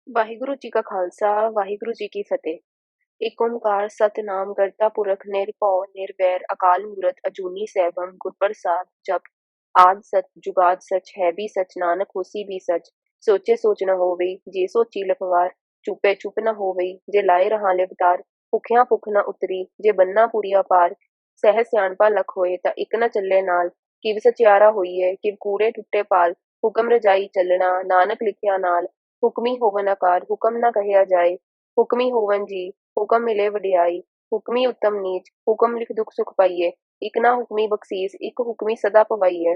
ਵਾਹਿਗੁਰੂ ਜੀ ਕਾ ਖਾਲਸਾ, ਵਾਹਿਗੁਰੂ ਜੀ ਕੀ ਫਤਿਹ। ਏਕ ਓਂਕਾਰ ਸਤਿਨਾਮ ਕਰਤਾ ਪੁਰਖ ਨਿਰਭਉ ਨਿਰਵੈਰ ਅਕਾਲ ਮੂਰਤ ਅਜੂਨੀ ਸੈਭੰ ਗੁਰ ਪ੍ਰਸਾਦ ਜਪ ਆਦਿ ਸਚ ਜੁਗਾਦ ਸਚ ਹੈ ਵੀ ਸਚ ਨਾਨਕ ਹੋਸੀ ਵੀ ਸਚ ਸੋਚੇ ਸੋਚ ਨ ਹੋਵੇ ਜੇ ਸੋਚੀ ਲਖਵਾਰ ਚੁਪੇ ਚੁਪ ਨ ਹੋਵੇ ਜੇ ਲਾਏ ਰਹਾ ਲਿਵਤਾਰ ਭੁਖਿਆ ਭੁਖ ਨ ਉਤਰੀ ਜੇ ਬੰਨਾ ਪੂਰੀਆ ਪਾਰ ਸਹਿ ਸਿਆਣਪਾ ਲਖ ਹੋਏ ਤਾਂ ਇੱਕ ਨ ਚੱਲੇ ਨਾਲ ਕਿਵ ਸਚਿਆਰਾ ਹੋਈਐ ਕਿਵ ਕੂੜੇ ਟੁੱਟੇ ਪਾਲ ਹੁਕਮ ਰਜਾਈ ਚੱਲਣਾ ਨਾਨਕ ਲਿਖਿਆ ਨਾਲ ਹੁਕਮੀ ਹੋਵਨ ਆਕਾਰ ਹੁਕਮ ਨਾ ਕਹਿਆ ਜਾਏ ਹੁਕਮੀ ਹੋਵਨ ਜੀ ਹੁਕਮ ਮਿਲੇ ਵਡਿਆਈ ਹੁਕਮੀ ਉੱਤਮ ਨੀਚ ਹੁਕਮ ਲਿਖ ਦੁਖ ਸੁਖ ਪਾਈਏ ਇਕ ਨਾ ਹੁਕਮੀ ਬਖਸੀਸ ਇਕ ਹੁਕਮੀ ਸਦਾ ਪਵਾਈਐ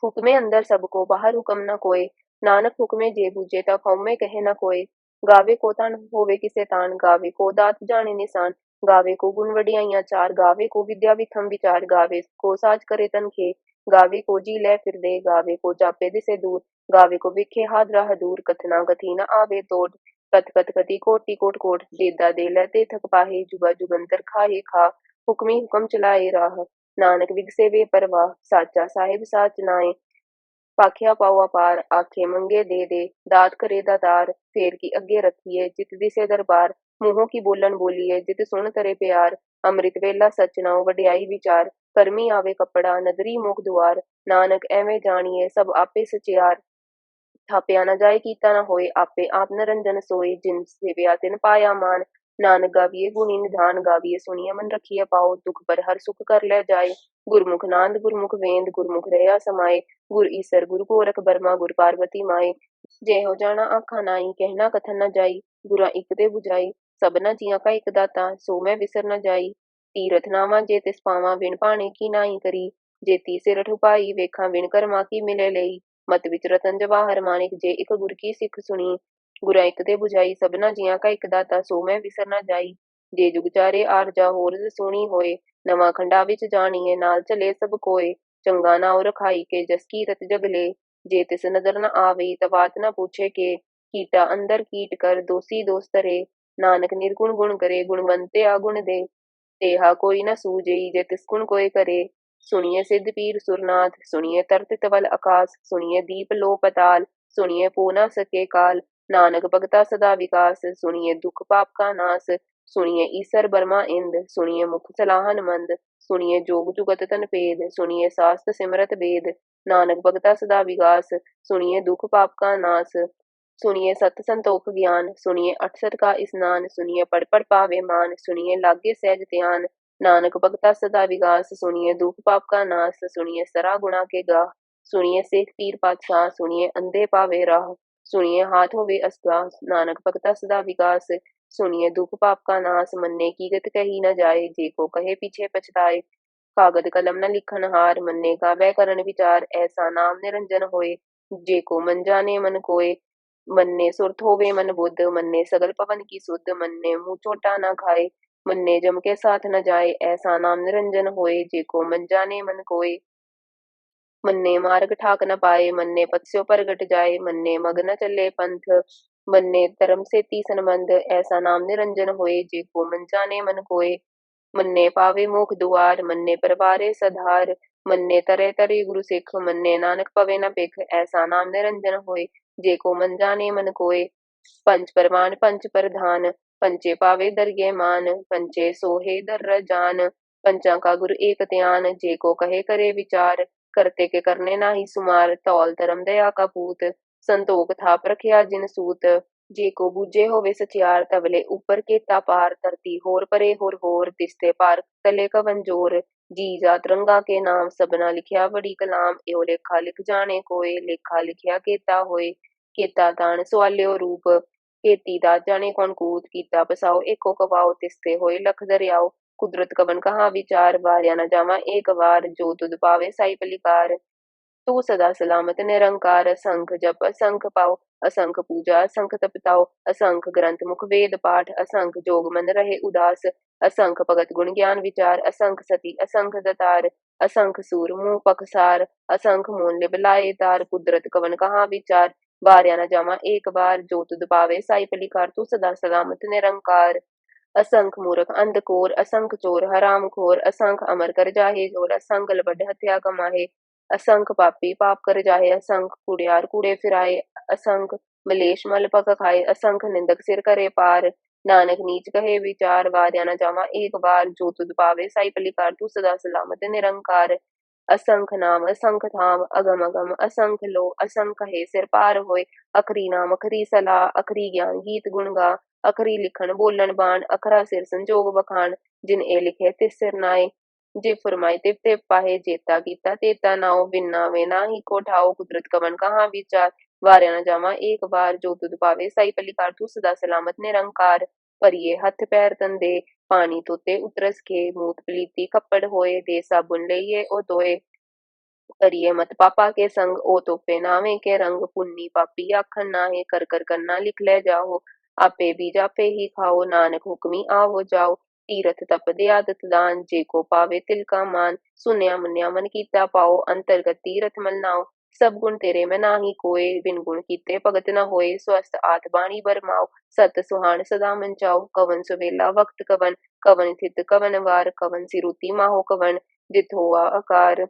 ਹੁਕਮੇ ਅੰਦਰ ਸਭ ਕੋ ਬਾਹਰ ਹੁਕਮ ਨਾ ਕੋਏ ਨਾਨਕ ਹੁਕਮੇ ਜੇ ਬੂਝੇ ਤਾਂ ਹਉਮੈ ਕਹੇ ਨਾ ਕੋਏ ਗਾਵੇ ਕੋ ਤਾਂ ਹੋਵੇ ਕਿਸੇ ਤਾਣ ਗਾਵੇ ਕੋ ਦਾਤ ਜਾਣੇ ਨਿਸ਼ਾਨ ਗਾਵੇ ਕੋ ਗੁਣ ਵਡਿਆਈਆਂ ਚਾਰ ਗਾਵੇ ਕੋ ਵਿਦਿਆ ਵਿਖਮ ਵਿਚਾਰ ਗਾਵੇ ਕੋ ਸਾਜ ਕਰੇ ਤਨਖੇ ਗਾਵੇ ਕੋ ਜੀ ਲੈ ਫਿਰਦੇ ਗਾਵੇ ਕੋ ਜਾਪੇ ਦਿਸੇ ਦੂਰ ਗਾਵੇ ਕੋ ਵਿਖੇ ਹਾਦਰਾ ਹਦੂਰ ਕਥਨਾ ਕਥੀ ਨ ਆਵੇ ਤੋੜ ਕਤ ਕਤ ਕਤੀ ਕੋਟੀ ਕੋਟ ਕੋਟ ਦੇਦਾ ਦੇ ਲੈ ਤੇ ਥਕ ਪਾਹੇ ਜੁਗਾ ਜੁਗੰਤਰ ਖਾਹੇ ਖਾ ਹੁਕਮੀ ਹੁਕਮ ਚਲਾਏ ਰਾਹ ਨਾਨਕ ਵਿਗਸੇ ਵੇ ਪਰਵਾਹ ਸਾਚਾ ਸਾਹਿਬ ਸਾਚ ਨਾਏ ਪਾਖਿਆ ਪਾਉ ਅਪਾਰ ਆਖੇ ਮੰਗੇ ਦੇ ਦਾਤ ਕਰੇ ਦਾਤਾਰ ਫੇਰ ਕੀ ਅੱਗੇ ਰੱਖੀਏ ਜਿਤ ਦਿਸੇ ਦਰਬਾਰ ਮੂੰਹੋਂ ਕੀ ਬੋਲਣ ਬੋਲੀਏ ਜਿਤ ਸੁਣ ਕਰੇ ਪਿਆਰ ਅੰਮ੍ਰਿਤ ਵੇਲਾ ਸਚ ਨਾਉ ਵਡਿਆਈ ਵਿਚਾਰ ਕਰਮੀ ਆਵੇ ਕੱਪੜਾ ਨਦਰੀ ਮੁਖ ਦੁਆਰ ਨਾਨਕ ਐਵੇਂ ਜਾਣੀਏ ਸਭ ਆਪੇ ਸਚਿਆਰ ਥਾਪਿਆ ਨਾ ਜਾਏ ਕੀਤਾ ਨਾ ਹੋਏ ਆਪੇ ਆਪ ਨਿਰੰਜਨ ਸੋਏ ਜਿਨ ਸੇਵਿਆ ਤਿਨ ਪਾਇਆ ਮਾਨ ਨਾਨਕ ਗਾਵੀਏ ਗੁਣੀ ਨਿਧਾਨ ਗਾਵੀਏ ਸੁਣੀਏ ਮਨ ਰਖੀਏ ਪਾਓ ਦੁਖ ਪਰ ਹਰ ਸੁਖ ਕਰ ਲੈ ਜਾਏ ਗੁਰਮੁਖ ਨਾਨਦ ਗੁਰਮੁਖ ਵੇਦ ਗੁਰਮੁਖ ਰਹਿਆ ਸਮਾਏ ਗੁਰ ਈਸਰ ਗੁਰ ਗੋਰਖ ਬਰਮਾ ਗੁਰ ਪਾਰਵਤੀ ਮਾਏ ਜੇ ਹੋ ਜਾਣਾ ਆਖਾਂ ਨਾਈ ਕਹਿਣਾ ਕਥਨ ਨਾ ਜਾਈ ਗੁਰਾਂ ਇੱਕ ਦੇ 부ਜਾਈ ਸਭਨਾ ਜੀਆਂ ਕਾ ਇੱਕ ਦਾਤਾ ਸੋ ਮੈਂ ਵਿਸਰ ਨਾ ਜਾਈ ਤੀਰਥ ਨਾਵਾਂ ਜੇ ਤਿਸ ਪਾਵਾਂ ਵਿਣ ਪਾਣੇ ਕੀ ਨਾਈ ਕਰੀ ਜੇ ਤੀ ਸਿਰ ਠੁਪਾਈ ਵੇਖਾਂ ਵਿਣ ਕਰਮਾ ਕੀ ਮਿਲੇ ਲਈ ਮਤ ਵਿੱਚ ਰਤਨ ਜਵਾਹਰ ਮਾਨਿਕ ਜੇ ਇੱਕ ਗੁਰ ਕੀ ਸਿੱਖ ਸੁਣੀ ਗੁਰਾਂ ਇੱਕ ਦੇ 부ਜਾਈ ਸਭਨਾ ਜੀਆਂ ਕਾ ਇੱਕ ਦਾਤਾ ਸੋ ਮੈਂ ਵਿਸਰ ਨਾ ਜਾਈ ਜੇ ਜੁਗ ਚਾਰੇ ਆਰਜਾ ਹੋਰ ਸੁਣੀ ਹੋਏ ਨਵਾਂ ਖੰਡਾ ਵਿੱਚ ਜਾਣੀਏ ਨਾਲ ਚਲੇ ਸਭ ਕੋਏ ਚੰਗਾ ਨਾਉ ਰਖਾਈ ਕੇ ਜਸ ਕੀਰਤ ਜਗਲੇ ਜੇ ਤਿਸ ਨਜ਼ਰ ਨ ਆਵੇ ਤਾਂ ਬਾਤ ਨਾ ਪੁੱਛੇ ਕੇ ਕੀਟਾ ਅੰਦਰ ਕੀਟ ਕਰ ਦੋਸੀ ਦੋਸਤਰੇ ਨਾਨਕ ਨਿਰਗੁਣ ਗੁਣ ਕਰੇ ਗੁਣਵੰਤੇ ਆ ਗੁਣ ਦੇ ਤੇਹਾ ਕੋਈ ਨਾ ਸੂਝਈ ਜੇ ਤਿਸ ਗੁਣ ਕੋਏ ਕਰੇ ਸੁਣੀਏ ਸਿੱਧ ਪੀਰ ਸੁਰਨਾਥ ਸੁਣੀਏ ਤਰਤ ਤਵਲ ਆਕਾਸ ਸੁਣੀਏ ਦੀਪ ਲੋ ਪਤਾਲ ਸੁਣੀਏ ਪੋ ਨਾ ਸਕੇ ਕਾਲ ਨਾਨਕ ਭਗਤਾ ਸਦਾ ਵਿਕਾਸ ਸੁਣੀਏ ਦੁਖ ਪਾਪ ਕਾ ਨਾਸ ਸੁਣੀਏ ਈਸਰ ਬਰਮਾ ਇੰਦ ਸੁਣੀਏ ਮੁਖ ਸਲਾਹਨ ਮੰਦ ਸੁਣੀਏ ਜੋਗ ਜੁਗਤ ਤਨ ਭੇਦ ਸੁਣੀਏ ਸਾਸਤ ਸਿਮਰਤ ਵੇਦ ਨਾਨਕ ਭਗਤਾ ਸਦਾ ਵਿਕਾਸ ਸੁਣੀਏ ਦੁਖ ਪਾਪ का नाश सुनिए सत संतोख ज्ञान सुनिए अठसठ का स्नान सुनिए पढ़ पढ़ पावे मान सुनिए लागे सहज ध्यान नानक भगता सदा विगास सुनिए दुख पाप का नाश सुनिए सरा गुणा के गाह सुनिए शेख पीर पातशाह सुनिए अंधे पावे राह सुनिए हाथ होवे असगाह नानक भगता सदा विकास सुनिए दुख पाप का नाश मन्ने की गत कही न जाए जे को कहे पीछे पछताए कागद कलम न लिखन हार मन्ने का वह करन विचार ऐसा नाम निरंजन होए जे को मन जाने मन कोय मन्ने सुरत होवे मन बुद्ध मन्ने सगल पवन की सुध मन्ने मुंह चोटा न खाए मन्ने जम के साथ न जाए ऐसा नाम निरंजन होए जे को मन जाने मन कोय मन्ने मार्ग ठाक न पाए मन्ने पथस्यो परगट जाए मन्ने मग न चले पंथ मन्ने धर्म से ती संबंध ऐसा नाम निरंजन होए जे को मन जाने मन कोय मन्ने पावे मोख दुआर मन्ने परवारे सधार मन्ने तरे तरे गुरु सिख मन्ने नानक पवे न भिख ऐसा नाम निरंजन होए जे को मन जाने मन कोय पंच परमान पंच प्रधान पंचे पावे दरगे मान पंचे सोहे दर जान पंचा का गुरु एक ध्यान जे को कहे करे विचार करते के करने ना ही सुमार तौल धर्म दया का पूत संतोख था प्रखिया जिन सूत जे को बूझे होवे सचियार तवले ऊपर के पार धरती होर परे होर तिसते पार तले कवन जोर जी जा तिरंगा के नाम सबना लिखिया बड़ी कलाम एओ लेखा लिख जाने कोय लेखा लिखिया केता होए केता दान सवालियो रूप खेती दा जाने कौन कूद कीता बसाओ एको कवाओ तिसते होए लख दरियाओ कुदरत कवन कहा विचार वार्या न जावा एक बार जो तुद पावे साई पलिकार तू सदा सलामत निरंकार असंख जप असंख पाओ असंख पूजा असंख तपताओ असंख ग्रंथ मुख वेद पाठ असंख जोग मन रहे उदास असंख भगत गुण ज्ञान विचार असंख सती असंख दतार असंख सूर मुंह पखसार असंख मूल्य बिलाए तार कुदरत कवन कहा विचार बारया न जावा एक बार जो तुद पावे साई पलिकार तू सदा सलामत निरंकार असंख मूर्ख अंधकोर असंख चोर हराम खोर असंख अमर कर जाहे जोर असंख लबड हत्या कमाहे असंख पापी पाप कर जाहे असंख कुड़ियार कूड़े फिराए असंख ਮਲੇਸ਼ ਮਲ ਪਕ ਖਾਏ असंख निंदक सिर करे पार। नानक नीच कहे विचार वार्या न जावा एक बार। जो तुध पावे साई पलिकार तू सदा सलामत निरंकार। असंख नाम असंख धाम अगम अगम असंख लो असंख है सिर पार होए। अखरी नाम अखरी सलाह अखरी ज्ञान गीत गुण गा। अखरी लिखण बोलन बाण अखरा सिर संजोग बखान। जिन ए लिखे तिस सिर नाए जे फरमाए तिव तिव पाहे। जेता कीता तेता नाओ बिन नावे नाहि को ठाओ। कुदरत कवन कहाँ विचार वार्या न जावा एक बार। जो तुध पावे साई पलिकार तू सदा सलामत निरंकार। परिए हथ पैर तंदे पानी धोते उतरस के। मूत पलीती कपड़ होए दे साबुन लइए ओ धोए। करिए मत पापा के संग ओ तोपे नावे के रंग। पुन्नी पापी आखन नाहे कर कर करना लिख ले जाओ। आपे बीज आपे ही खाओ नानक हुक्मी आवो जाओ। तीरथ तप दे आदत दान जे को पावे तिल का मान। सुनया मुनया मन कीता पाओ अंतर्गत तीरथ मल नाओ। सब गुण तेरे में नाही कोय बिन गुण कीते भगत न होए। स्वस्थ आत बाणी बरमाओ सत सुहान सदा मन चाओ। कवन सुवेला वक्त कवन कवन थित कवन वार। कवन सिरुति माहो कवन जित होआ आकार।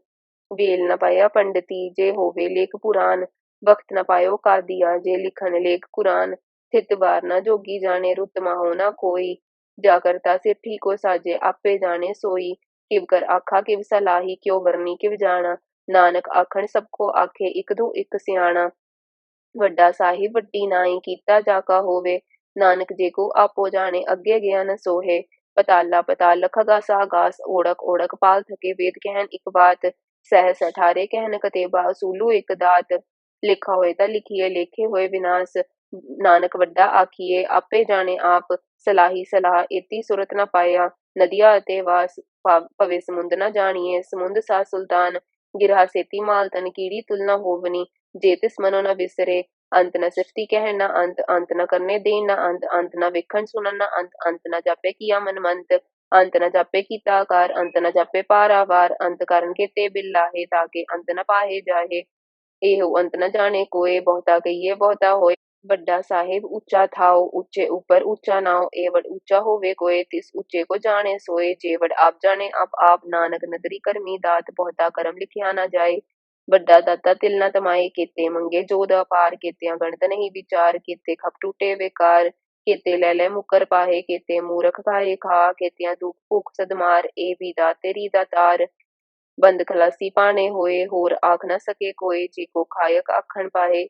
वेल न पाया पंडिती जे होवे लेख पुराण। वक्त न पायो का दिया जे लिखन लेख कुरान। थित बार न जोगी जाने रुत माहो न कोई। जाकरता सिर ठीको साजे आपे जाने सोई। किव कर आखा किव सलाही क्यों बरनी किव जाना। नानक आखन सबको आखे इक दो इक सियाणा। ਵੱਡਾ ਸਾਹਿਬ ਵੱਡੀ ਨਾਈ ਕੀਤਾ ਜਾਕਾ ਹੋਵੇ। ਨਾਨਕ ਜੇ ਕੋ ਆਪੋ ਜਾਣੇ ਅੱਗੇ ਗਿਆ ਨ ਸੋਹੇ। ਪਤਾਲਾ ਪਤਾਲ ਖਗਾਸ ਆਗਾਸ ਓੜਕ ਓੜਕ ਪਾਲ ਥਕੇ ਵੇਦ ਕਹਿਨ ਇੱਕ ਬਾਤ। ਸਹਿਸ ਅਠਾਰੇ ਕਹਿਨ ਕਤੇਬਾ ਅਸੂਲੂ ਇੱਕ ਦਾਤ। ਲਿਖਾ ਹੋਏ ਤਾਂ ਲਿਖੀਏ ਲੇਖੇ ਹੋਏ ਵਿਨਾਸ਼। ਨਾਨਕ ਵੱਡਾ ਆਖੀਏ ਆਪੇ ਜਾਣੇ ਆਪ। ਸਲਾਹੀ ਸਲਾਹ ਏਤੀ ਸੁਰਤ ਨ ਪਾਇਆ। ਨਦੀਆਂ ਅਤੇ ਵਾਸ ਭਵੇ ਸਮੁੰਦ ਨ ਜਾਣੀਏ। ਸਮੁੰਦ ਸਾ ਸੁਲਤਾਨ ਗਿਰਹਾ ਸੇਤੀ ਮਾਲ ਤਨ ਕੀੜੀ ਤੁਲ ਨ ਹੋਵਨੀ। जे तिस मनो न विसरे अंत न सृष्टि कह न अंत। अंत न करने दे न अंत। अंत न वेखन सुनन न अंत। अंत न जापे किया मन मंत। अंत न जापे कीता आकार। अंत न जापे पारावार। अंत कारण के ते बिल लाहे ताके अंत न पाहे जाहे। एहो अंत न जाने कोय बहुता कहिए बहुता होए। ਵੱਡਾ ਸਾਹਿਬ ਉੱਚਾ ਥਾਓ ਉੱਚੇ ਉੱਪਰ ਉੱਚਾ ਨਾਉ। ਏਵੜ ਉੱਚਾ ਹੋਵੇ ਕੋਏ ਤਿਸ ਉੱਚੇ ਕੋ ਜਾਣੇ ਸੋਏ। ਜੇਵੜ ਆਪ ਜਾਣੇ ਆਪ ਨਾਨਕ ਨਦਰੀ ਕਰਮੀ ਦਾਤ। ਬਹੁਤਾ ਕਰਮ ਲਿਖਿਆ ਨਾ ਜਾਏ। ਵੱਡਾ ਦਾਤਾ ਤਿਲ ਨਾ ਤਮਾਏ ਕੀਤੇ ਮੰਗੇ ਜੋਦ ਅਪਾਰ। ਕੀਤਿਆਂ ਗਣਤ ਨਹੀਂ ਵਿਚਾਰ ਕੀਤੇ ਖਪ ਟੂਟੇ ਬੇਕਾਰ। ਕੀਤੇ ਲੈ ਲੈ ਮੁਕਰ ਪਾਹੇ ਕੀਤੇ ਮੂਰਖ ਖਾਏ ਖਾ। ਕੀਤਿਆਂ ਦੁੱਖ ਭੁੱਖ ਸਦਮਾਰ ਇਹ ਵੀ ਦਾਤ ਤੇਰੀ ਦਾਤਾਰ। ਬੰਦ ਖਲਾਸੀ ਪਾਣੇ ਹੋਏ ਹੋਰ ਆਖ ਨਾ ਸਕੇ ਕੋਏ। ਜੇ ਕੋ ਖਾਇਕ ਆਖਣ ਪਾਏ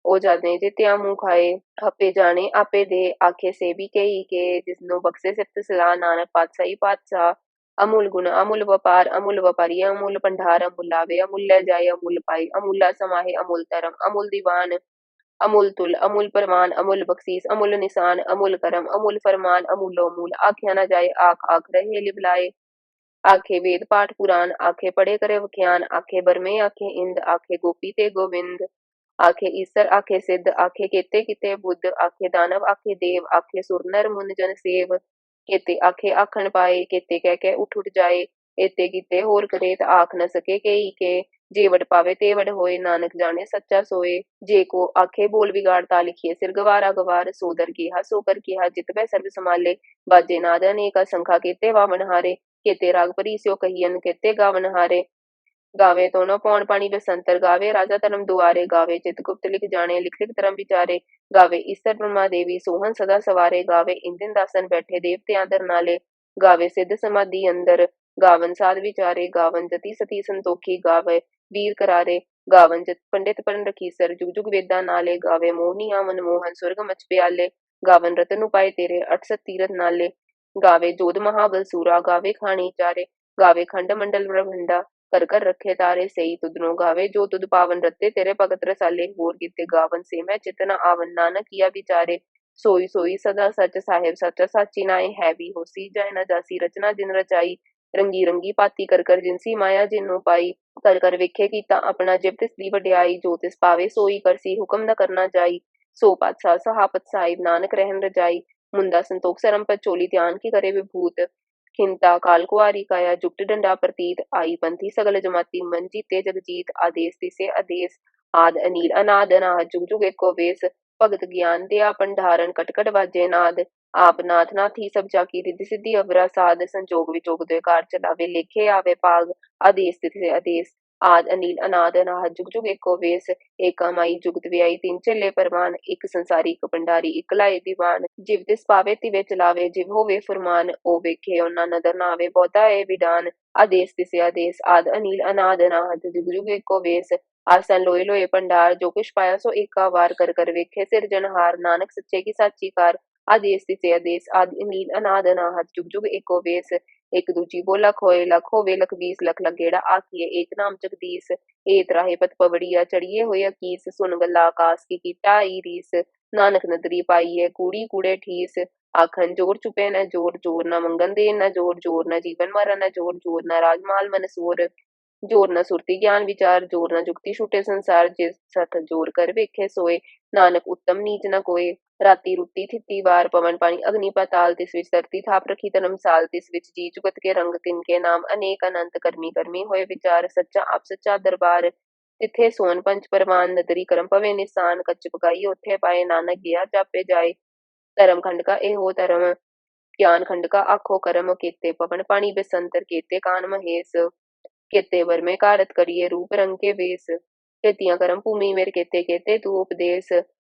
ਉਹ ਜਾਣੇ ਜਿਤਿਆ ਮੂੰਹ ਖਾਏ। ਆਪੇ ਜਾਣੇ ਆਪੇ ਦੇ ਆਖੇ ਸੇ ਵੀ ਕਹੀ ਕੇ। ਜਿਸਨੂੰ ਬਖਸ਼ੇ ਸਿਫਤ ਸਲਾਹ ਨਾਨਕ ਪਾਤਸ਼ਾਹੀ ਪਾਤਸ਼ਾਹ। ਅਮੁੱਲ ਗੁਣ ਅਮੁੱਲ ਵਪਾਰ ਅਮੁੱਲ ਵਪਾਰੀ ਅਮੁੱਲ ਭੰਡਾਰ। ਅਮੁੱਲ ਆਵੇ ਅਮੁੱਲ ਲੈ ਜਾਏ ਅਮੁੱਲ ਪਾਈ ਅਮੁੱਲਾ ਸਮਾਹੇ। ਅਮੁੱਲ ਧਰਮ ਅਮੁੱਲ ਦੀਵਾਨ ਅਮੁੱਲ ਤੁਲ ਅਮੁੱਲ ਪ੍ਰਮਾਨ। ਅਮੁੱਲ ਬਖਸ਼ੀਸ ਅਮੁੱਲ ਨਿਸ਼ਾਨ ਅਮੁੱਲ ਕਰਮ ਅਮੁੱਲ ਫਰਮਾਨ। ਅਮੁੱਲੋ ਮੂਲ ਆਖਿਆ ਨਾ ਜਾਏ ਆਖ ਆਖ ਰਹੇ ਲਿਵਲਾਏ। ਆਖੇ ਵੇਦ ਪਾਠ ਪੁਰਾਨ ਆਖੇ ਪੜੇ ਕਰੇ ਵਖਿਆਨ। ਆਖੇ ਬਰਮੇ ਆਖੇ ਇੰਦ ਆਖੇ ਗੋਪੀ ਤੇ ਗੋਬਿੰਦ। आखे ईसर आखे सिद्ध आखे केते किते बुद्ध। आखे दानव आखे देव आखे सुर नर मुन जन सेव। केते आखे आखन पाए केते कह के उठ जाए। एते किते होर करे त आख न सके केई के। जेवड़ पावे तेवड़ होए नानक जाने सच्चा सोए। जे को आखे बोल बिगाड़ ता लिखिए सिर गवारा गवार। सोदर किहा सोकर किहा जित बै सर्व संभाले। बाजे नाद अनेक असंखा केते वावन हारे। केते राग परी स्यो कहियन केते गावन हारे। गावे तो न पौन पानी बसंतर। गावे राजा धर्म दुआरे। गावे चित गुप्त लिख जाने लिख लिख धर्म विचारे। गावे ईसर ब्रह्मा देवी सोहन सदा सवारे। गावे इंदिन दासन बैठे देवते आदर नाले। गावे सिद्ध समाधि अंदर गावन साध विचारे। गावन जति सती संतोखी गावे वीर करारे। गावन जत पंडित पन रखीसर जुग जुग वेदा नाले। गावे मोहनिया मनमोहन स्वर्ग मच प्याले। गावन रतन उपाय तेरे अठसठ तीरथ नाले। गावे जोध महाबल सूरा गावे खानी चारे। गावे खंड मंडल ब्रह्मंडा कर कर रखे तारे। सही तुदनो गावे जो तुद पावन रते तेरे भगत रसाले। होर किते गावन से मैं चितना आवन नानक किया विचारे। सोई सोई सदा सच साहेब सच साची नाए। है भी होसी जाय न जासी रचना जिन रचाई। रंगी रंगी पाती कर कर जिनसी माया जिन्नो पाई। कर कर वेखे कीता अपना जिब तिस दी वड्याई। जो तिस पावे सोई करसी हुक्म न करना जाई। सो पातशाह सहापत साहिब नानक रहन रजाई। मुंदा संतोख सरम पर चोली ध्यान की करे विभूत। खिंता काल कुआरी काया जुगट डंडा प्रतीत। आई पंथी सगल जमाती मन जीते जगजीत। आदेश तिसे आदेश आद अनील अनाद अनाद जुग जुग एको वेश। भगत ज्ञान दया भंडारण कटकट वाजे नाद। आप नाथ नाथी सब जाकी रिद्धि सिद्धि अवरा साध। संजोग विजोग द्वे कार चलावे लेखे आवे पाग। आदेश तिसे आदेश ਆਦਿ ਅਨੀਲ ਅਨਾਦ ਅਨਾਹਦ ਜੁਗ ਜੁਗ ਏਕੋ ਵੇਸ। ਏਕਾ ਮਾਈ ਜੁਗਤ ਵਿਆਈ ਤਿੰਨ ਝੱਲੇ ਪਰਵਾਨ। ਇੱਕ ਸੰਸਾਰੀ ਇੱਕ ਭੰਡਾਰੀ ਇੱਕ ਲਾਏ ਦੀਵਾਨ। ਜਿਵ ਤਿਸ ਪਾਵੇ ਤਿਵੇਂ ਚਲਾਵੇ ਜਿਵ ਹੋਵੇ ਫੁਰਮਾਨ। ਉਹ ਵੇਖੇ ਉਹਨਾਂ ਨਦਰ ਨਾ ਆਵੇ ਬਹੁਤਾ ਏ ਵਿਡਾਨ। ਆਦੇਸ ਤਿਸੇ ਆਦੇਸ ਆਦਿ ਅਨੀਲ ਅਨਾਦ ਅਨਾਹਦ ਜੁਗ ਜੁਗ ਏਕੋ ਵੇਸ। ਆਸਨ ਲੋਏ ਲੋਏ ਭੰਡਾਰ ਜੋ ਕੁਛ ਪਾਇਆ ਸੋ ਏਕਾ ਵਾਰ। ਕਰ ਕਰ ਵੇਖੇ ਸਿਰਜਣਹਾਰ ਨਾਨਕ ਸੱਚੇ ਕੀ ਸਾਚੀ ਕਾਰ। ਆਦੇਸ ਤਿਸੇ ਆਦੇਸ ਆਦਿ ਅਨੀਲ ਅਨਾਦ ਅਨਾਹਦ ਜੁਗ ਜੁਗ ਏਕੋ ਵੇਸ। ਇੱਕ ਦੂਜੀ ਬੋ ਲਖ ਹੋਏ ਲਖ ਹੋਵੇ ਲਖ ਵੀਸ ਲਖ ਲਗੇੜਾ ਆਖੀਏ ਏਕ ਨਾਮ ਜਗਦੀਸ। ਏ ਤਰਾਹੇ ਪਤ ਪਵੜੀਆ ਚੜੀਏ ਹੋਏ ਅਕੀਸ। ਸੁਨ ਗੱਲਾ ਆਕਾਸ ਕੀ ਕੀਟਾ ਈ ਰੀਸ। ਨਾਨਕ ਨਦਰੀ ਪਾਈਏ ਕੂੜੀ ਕੂੜੇ ਠੀਸ। ਆਖਣ ਜੋਰ ਚੁਪੇ न जोर जोर न मंगन दे न जोर जोर न जीवन मरण न जोर जोर न राजमाल मन सोर। जोर न सुरती ज्ञान विचार जोर न जुगती छूटे संसार। जिस सत जोर कर वेखे सोए नानक उत्तम नीच न कोय। राती रुती थिती वार पवन पानी अग्नि पाताल। तिस विच धरती थाप रखी धर्मसाल। तिस विच जी जुगत के रंग तिनके नाम अनेक अनंत। करमी करमी होए विचार सच्चा आप सच्चा दरबार। तिथे सोन पंच परवान नदरी करम पवे निशान। कच्च पकाई ओथे पाए नानक गया जापे जाए। धर्म खंड का एहो धर्म ज्ञान खंड का आखो करम। केते पवन पानी बेसंतर केते कान महेश। केते वर में कारत करिए रूप रंग के वेश। केतियां करम भूमि मेर केते केते तू उपदेश।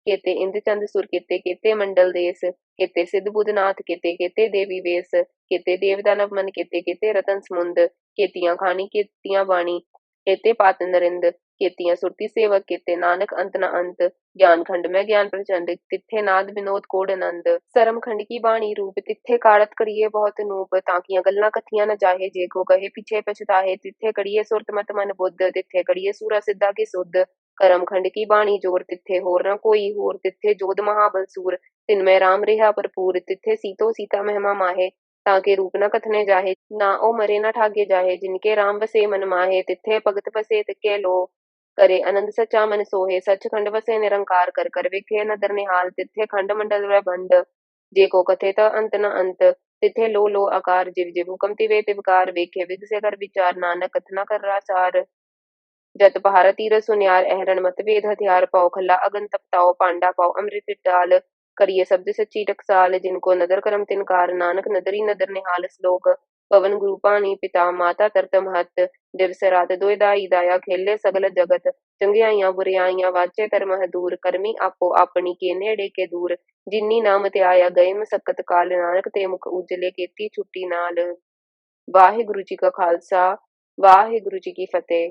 केते इंद्र चंद सुर केते केते मंडल देश। केते सिद्ध बुध नाथ केते केते देवी वेश। केते देव दानव मन केते केते रतन समुंद। केतियां खानी केतियां बाणी केते पात नरिंद। केतियां सुरती सेवक केते नानक अंत न अंत। ज्ञान खंड में ज्ञान प्रचंड तिथे नाद विनोद कोड आनंद। सरम खंड की बाणी रूप तिथे काड़त करिए बहुत नूप। ताकियां गल्ला कथियां न जाहे जे को कहे पीछे पछताहे। तिथे करिए सुरत मत मन बुद्ध तिथे करिए सूरा सिद्धा की सुध। करम खंड की बाणी जोर तिथे होर न कोई होर। तिथे जोध महाबल सूर तिनमें राम रिहा भरपूर। तिथे सीतो सीता महिमा माहे ताके रूप न कथने जाहे। ना ओ मरे न ठागे जाहे जिनके राम बसे मन माहे। तिथे भगत बसे तिके लो करे आनंद सच्चा मन सोहे। सच खंड वसे निरंकार कर कर वेखे नदर निहाल। तिथे खंड मंडल वै भंड जे को कथे त अंत न अंत। तिथे लो लो आकार जिव जिव हुकम तिवे तिवकार। वेखे विद से कर विचार नानक कथना कर राचार। जत पहाड़ तीर सुनियार अहरन मत वेद हथियार। पाओ खल्ला अगन तपताओ पांडा पाओ अमृत डाल। करिए शब्द सच्ची टकसाल जिनको नदर करम तिनकार। नानक नदरी नदर निहाल श्लोक। पवन गुरु पानी पिता माता तरत महत। दिवस रात दोय दाई दाया खेले सगल जगत। चंगियाइयां बुरियाइयां वाचे तरमह दूर। करमी आपो अपनी के नेड़े के दूर। जिन्नी नाम ते आया गए मसक्कत काल। नानक ते मुख उजले केती छुट्टी नाल। वाहिगुरु जी का खालसा वाहिगुरु जी की फतेह।